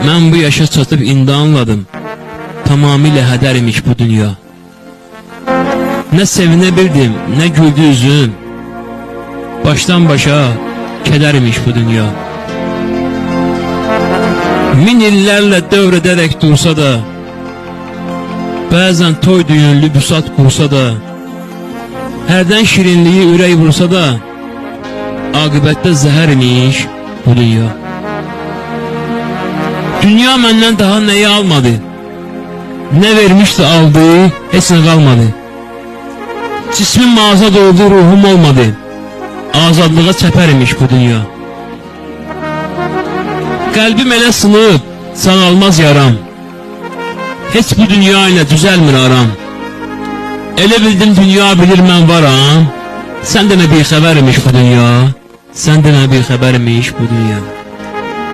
Mən bu yaşa çatıb indi anladım, tamamilə hədər imiş bu dünya. Nə sevinə bildim, nə güldü üzüm, başdan başa kədər imiş bu dünya. Min illərlə dövr edərək dursa da, bəzən toy düyünlü büsat qursa da, hərdən şirinliyi ürək vursa da, aqibətdə zəhər imiş bu dünya. Dünya məndən daha nəyi almadı, nə vermişdi aldı, heç nə qalmadı. Cismim azad oldu, ruhum olmadı, azadlığa çəpər imiş bu dünya. Qəlbim elə sınıb, sağalmaz yaram, heç bu dünya ilə düzəlmir aram. Elə bildim dünya bilir mən varam, sən demə bir xəbər imiş bu dünya, sən demə bir xəbər imiş bu dünya.